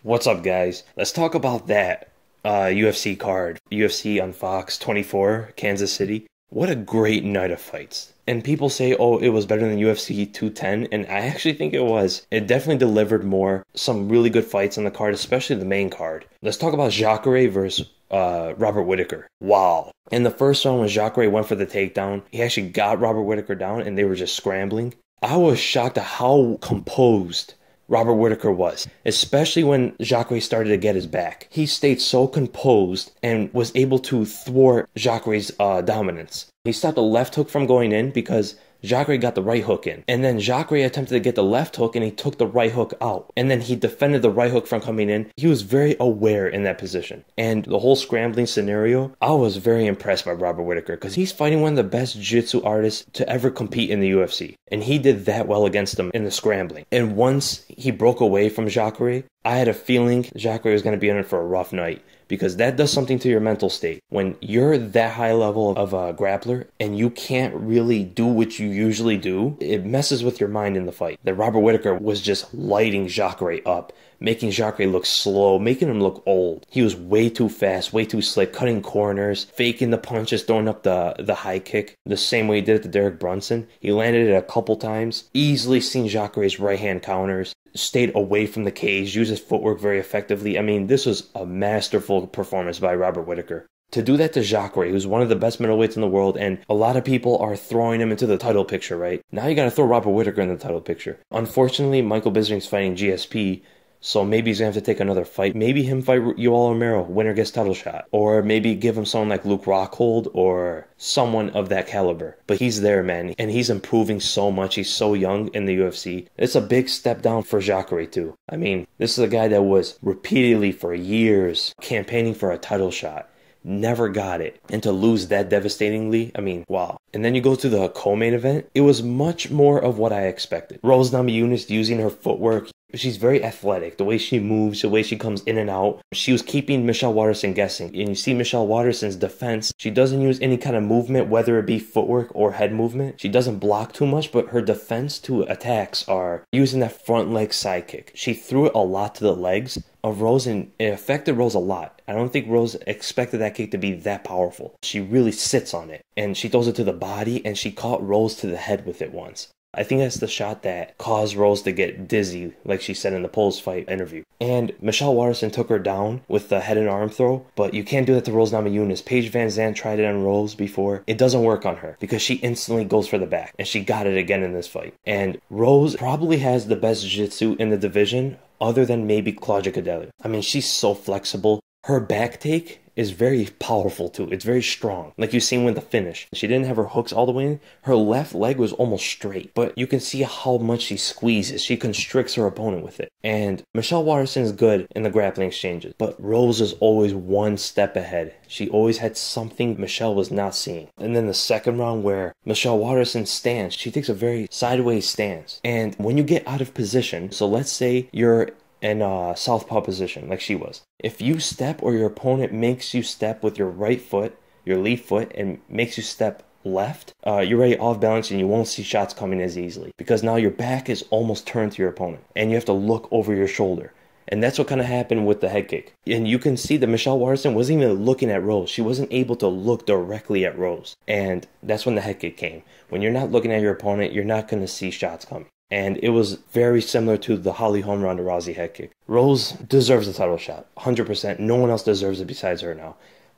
What's up, guys? Let's talk about that UFC card. UFC on Fox 24, Kansas City. What a great night of fights. And people say, oh, it was better than UFC 210, and I actually think it was. It definitely delivered more. Some really good fights on the card, especially the main card. Let's talk about Jacare versus Robert Whittaker. Wow. In the first round, when Jacare went for the takedown, he actually got Robert Whittaker down, and they were just scrambling. I was shocked at how composed Robert Whittaker was, especially when Jacare started to get his back. He stayed so composed and was able to thwart Jacare's dominance. He stopped the left hook from going in because Jacare got the right hook in. And then Jacare attempted to get the left hook and he took the right hook out. And then he defended the right hook from coming in. He was very aware in that position. And the whole scrambling scenario, I was very impressed by Robert Whittaker because he's fighting one of the best jiu-jitsu artists to ever compete in the UFC. And he did that well against him in the scrambling. And once he broke away from Jacare, I had a feeling Jacare was going to be in it for a rough night. Because that does something to your mental state. When you're that high level of a grappler and you can't really do what you usually do, it messes with your mind in the fight. That Robert Whittaker was just lighting Jacare up, making Jacare look slow, making him look old. He was way too fast, way too slick, cutting corners, faking the punches, throwing up the high kick, the same way he did it to Derek Brunson. He landed it a couple times, easily seen Jacare's right hand counters, stayed away from the cage, used his footwork very effectively. I mean, this was a masterful performance by Robert Whittaker. To do that to Jacare, who's one of the best middleweights in the world, and a lot of people are throwing him into the title picture, right? Now you gotta throw Robert Whittaker in the title picture. Unfortunately, Michael Bisping's fighting GSP, so maybe he's going to have to take another fight. Maybe him fight Yoel Romero, winner gets title shot. Or maybe give him someone like Luke Rockhold or someone of that caliber. But he's there, man. And he's improving so much. He's so young in the UFC. It's a big step down for Jacare, too. I mean, this is a guy that was repeatedly for years campaigning for a title shot. Never got it. And to lose that devastatingly, I mean, wow. And then you go to the co-main event. It was much more of what I expected. Rose Namajunas using her footwork. She's very athletic. The way she moves, the way she comes in and out. She was keeping Michelle Waterson guessing. And you see Michelle Waterson's defense. She doesn't use any kind of movement, whether it be footwork or head movement. She doesn't block too much, but her defense to attacks are using that front leg side kick. She threw it a lot to the legs of Rose, and it affected Rose a lot. I don't think Rose expected that kick to be that powerful. She really sits on it, and she throws it to the body, and she caught Rose to the head with it once. I think that's the shot that caused Rose to get dizzy, like she said in the post-fight interview. And Michelle Waterson took her down with the head and arm throw, but you can't do that to Rose Namajunas. Paige Van Zandt tried it on Rose before. It doesn't work on her because she instantly goes for the back, and she got it again in this fight. And Rose probably has the best jiu-jitsu in the division, other than maybe Claudia Gadelha. I mean, she's so flexible. Her back take is very powerful too. It's very strong. Like you've seen with the finish. She didn't have her hooks all the way in. Her left leg was almost straight. But you can see how much she squeezes. She constricts her opponent with it. And Michelle Waterson is good in the grappling exchanges. But Rose is always one step ahead. She always had something Michelle was not seeing. And then the second round where Michelle Waterson stands, she takes a very sideways stance. And when you get out of position, so let's say you're in a southpaw position like she was. If you step or your opponent makes you step with your right foot, your lead foot, and makes you step left, you're already off balance and you won't see shots coming as easily because now your back is almost turned to your opponent and you have to look over your shoulder. And that's what kind of happened with the head kick. And you can see that Michelle Waterson wasn't even looking at Rose. She wasn't able to look directly at Rose. And that's when the head kick came. When you're not looking at your opponent, you're not going to see shots coming. And it was very similar to the Holly Holm Ronda Rousey head kick. Rose deserves the title shot, 100%. No one else deserves it besides her now.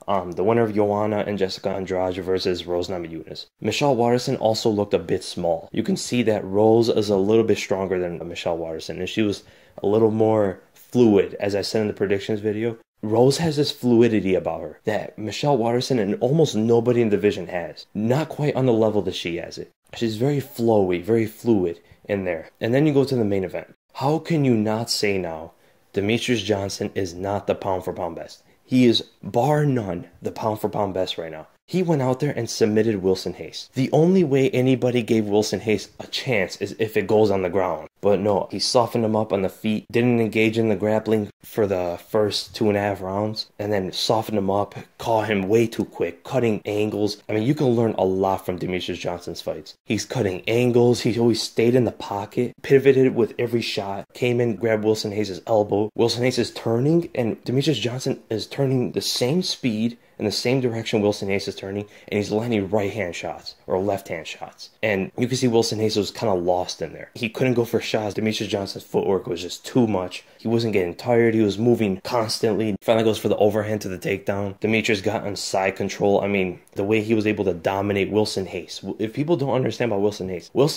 The winner of Joanna and Jessica Andrade versus Rose Namajunas. Michelle Waterson also looked a bit small. You can see that Rose is a little bit stronger than Michelle Waterson, and she was a little more fluid, as I said in the predictions video. Rose has this fluidity about her that Michelle Waterson and almost nobody in the division has. Not quite on the level that she has it. She's very flowy, very fluid in there. And then you go to the main event. How can you not say now Demetrious Johnson is not the pound for pound best? He is, bar none, the pound for pound best right now. He went out there and submitted Wilson Reis. The only way anybody gave Wilson Reis a chance is if it goes on the ground. But no, he softened him up on the feet, didn't engage in the grappling for the first 2.5 rounds, and then softened him up, caught him way too quick, cutting angles. I mean, you can learn a lot from Demetrious Johnson's fights. He's cutting angles, he always stayed in the pocket, pivoted with every shot, came in, grabbed Wilson Reis' elbow. Wilson Reis is turning, and Demetrious Johnson is turning the same speed in the same direction Wilson Reis is turning, and he's landing right-hand shots or left-hand shots. And you can see Wilson Reis was kind of lost in there. He couldn't go for shots. Demetrious Johnson's footwork was just too much. He wasn't getting tired. He was moving constantly. Finally goes for the overhand to the takedown. Demetrious got on side control. I mean, the way he was able to dominate Wilson Reis. If people don't understand about Wilson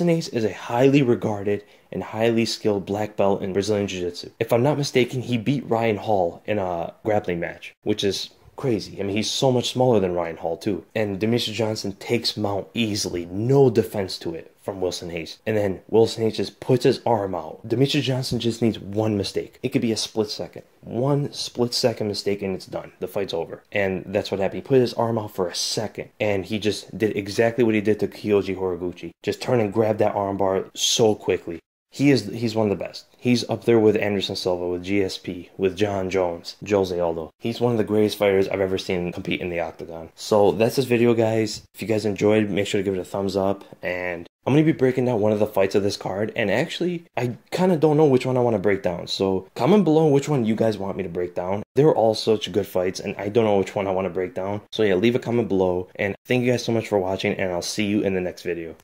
Reis is a highly regarded and highly skilled black belt in Brazilian Jiu-Jitsu. If I'm not mistaken, he beat Ryan Hall in a grappling match, which is crazy. I mean, he's so much smaller than Ryan Hall too. And Demetrious Johnson takes him out easily. No defense to it from Wilson Reis. And then Wilson Reis just puts his arm out. Demetrious Johnson just needs one mistake. It could be a split second. One split second mistake and it's done. The fight's over. And that's what happened. He put his arm out for a second. And he just did exactly what he did to Kyoji Horiguchi. Just turn and grab that arm bar so quickly. He's one of the best. He's up there with Anderson Silva, with GSP, with John Jones, Jose Aldo. He's one of the greatest fighters I've ever seen compete in the octagon. So that's this video, guys. If you guys enjoyed, make sure to give it a thumbs up. And I'm going to be breaking down one of the fights of this card. And actually, I kind of don't know which one I want to break down. So comment below which one you guys want me to break down. They're all such good fights, and I don't know which one I want to break down. So yeah, leave a comment below. And thank you guys so much for watching, and I'll see you in the next video.